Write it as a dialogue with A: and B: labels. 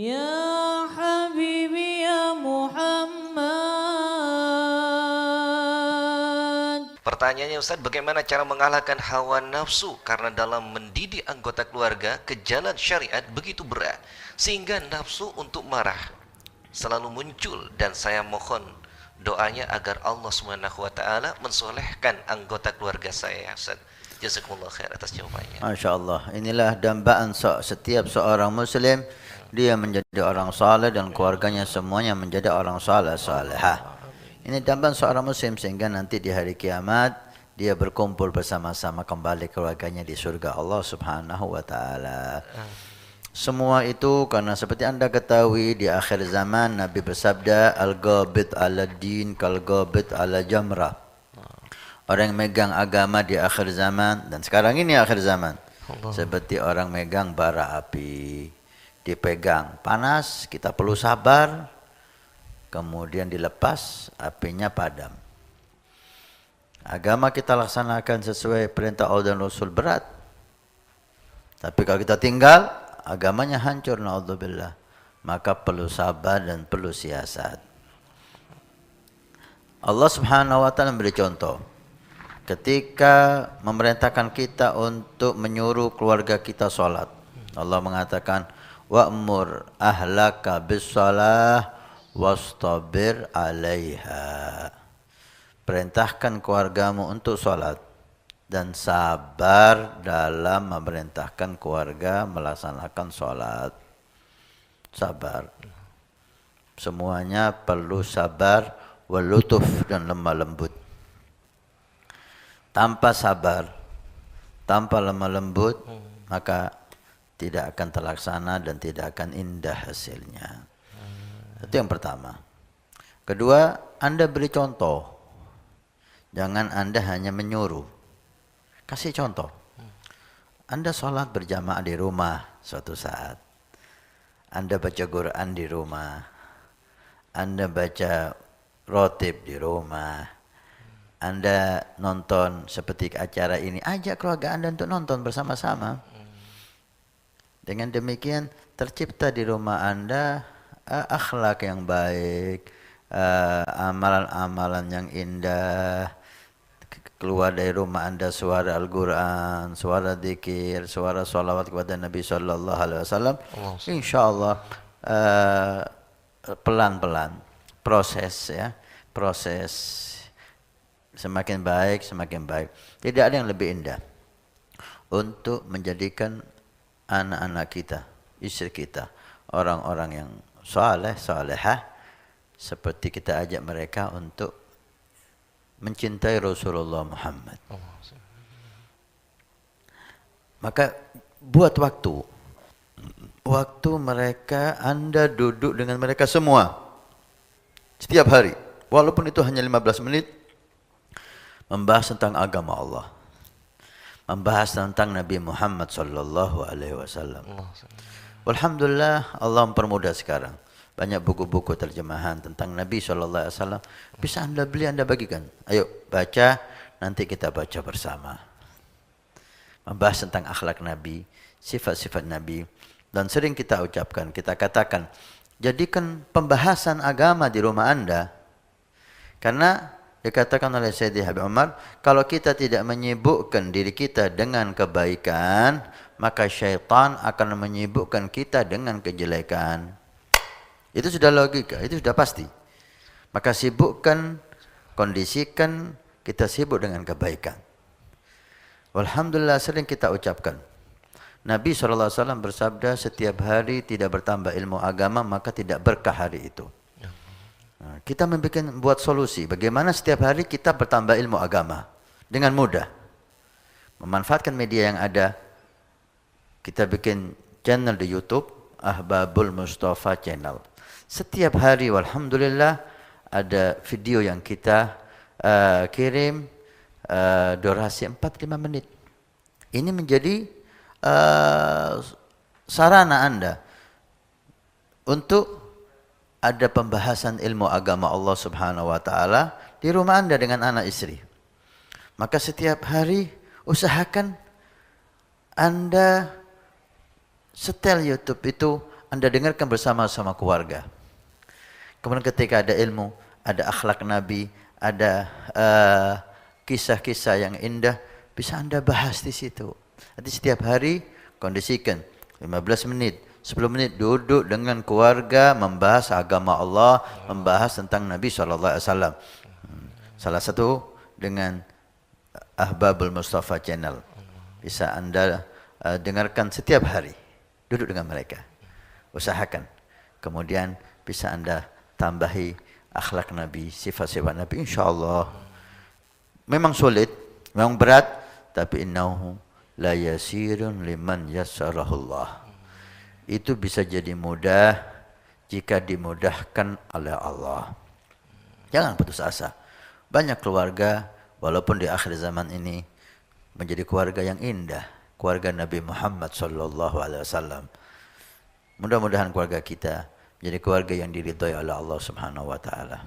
A: Ya Habibi ya Muhammad.
B: Pertanyaannya Ustaz, bagaimana cara mengalahkan hawa nafsu karena dalam mendidik anggota keluarga ke jalan syariat begitu berat sehingga nafsu untuk marah selalu muncul, dan saya mohon doanya agar Allah Subhanahu wa taala mensolehkan anggota keluarga saya. Ustaz, jazakumullah khair atas jawabannya.
C: Masya Allah, inilah dambaan setiap seorang muslim, dia menjadi orang saleh dan keluarganya semuanya menjadi orang saleh salehah. Ini dambaan seorang muslim sehingga nanti di hari kiamat dia berkumpul bersama-sama kembali keluarganya di surga Allah Subhanahu wa taala. Semua itu karena seperti Anda ketahui di akhir zaman Nabi bersabda, al-ghabit ala din kal-ghabit ala jamrah. Orang yang megang agama di akhir zaman, dan sekarang ini akhir zaman, seperti orang megang bara api. Dipegang panas, kita perlu sabar, kemudian dilepas, apinya padam. Agama kita laksanakan sesuai perintah Allah dan Rasul berat. Tapi kalau kita tinggal, agamanya hancur, naudzubillah. Maka perlu sabar dan perlu siasat. Allah Subhanahu wa taala memberi contoh. Ketika memerintahkan kita untuk menyuruh keluarga kita sholat, Allah mengatakan, wa'mur ahlaka bis-shalah wastabir 'alaiha. Perintahkan keluargamu untuk sholat dan sabar dalam memerintahkan keluarga melaksanakan sholat. Sabar. Semuanya perlu sabar, walutuf dan lemah lembut. Tanpa sabar, tanpa lemah lembut, maka tidak akan terlaksana dan tidak akan indah hasilnya. Itu yang pertama. Kedua, Anda beri contoh. Jangan Anda hanya menyuruh. Kasih contoh. Anda sholat berjamaah di rumah suatu saat. Anda baca Quran di rumah. Anda baca rotib di rumah. Anda nonton seperti acara ini, ajak keluarga Anda untuk nonton bersama-sama. Dengan demikian tercipta di rumah Anda akhlak yang baik, amalan-amalan yang indah. Keluar dari rumah Anda suara Al-Quran, suara zikir, suara salawat kepada Nabi Sallallahu Alaihi Wasallam. InsyaAllah pelan-pelan proses semakin baik, semakin baik. Tidak ada yang lebih indah untuk menjadikan anak-anak kita, istri kita, orang-orang yang saleh, salehah, seperti kita ajak mereka untuk mencintai Rasulullah Muhammad. Maka buat waktu mereka, Anda duduk dengan mereka semua setiap hari, walaupun itu hanya 15 menit, membahas tentang agama Allah, membahas tentang Nabi Muhammad sallallahu alaihi wasallam. Alhamdulillah, Allah mempermudah sekarang. Banyak buku-buku terjemahan tentang Nabi sallallahu alaihi wasallam. Bisa Anda beli, Anda bagikan. Ayo baca, nanti kita baca bersama. Membahas tentang akhlak Nabi, sifat-sifat Nabi, dan sering kita ucapkan, kita katakan, jadikan pembahasan agama di rumah Anda. Karena dikatakan oleh Sayyidi Habib Umar, kalau kita tidak menyibukkan diri kita dengan kebaikan, maka syaitan akan menyibukkan kita dengan kejelekan. Itu sudah logika, itu sudah pasti. Maka sibukkan, kondisikan kita sibuk dengan kebaikan. Alhamdulillah sering kita ucapkan. Nabi SAW bersabda, setiap hari tidak bertambah ilmu agama, maka tidak berkah hari itu. Kita buat solusi bagaimana setiap hari kita bertambah ilmu agama dengan mudah. Memanfaatkan media yang ada. Kita bikin channel di YouTube, Ahbabul Mustafa Channel. Setiap hari, alhamdulillah, ada video yang kita kirim durasi 4-5 menit. Ini menjadi sarana Anda untuk ada pembahasan ilmu agama Allah Subhanahu wa taala di rumah Anda dengan anak istri. Maka setiap hari usahakan Anda setel YouTube itu Anda dengarkan bersama-sama keluarga. Kemudian ketika ada ilmu, ada akhlak Nabi, ada kisah-kisah yang indah, bisa Anda bahas di situ. Nanti setiap hari kondisikan 15 menit, 10 menit duduk dengan keluarga membahas agama Allah, membahas tentang Nabi SAW. Salah satu dengan Ahbabul Mustafa Channel. Bisa Anda dengarkan setiap hari. Duduk dengan mereka. Usahakan. Kemudian bisa Anda tambahi akhlak Nabi, sifat-sifat Nabi. InsyaAllah. Memang sulit, memang berat. Tapi innahu la yasirun liman yassarahullah. Itu bisa jadi mudah jika dimudahkan oleh Allah. Jangan putus asa. Banyak keluarga, walaupun di akhir zaman ini, menjadi keluarga yang indah. Keluarga Nabi Muhammad SAW. Mudah-mudahan keluarga kita menjadi keluarga yang diridhai oleh Allah Subhanahu wa taala.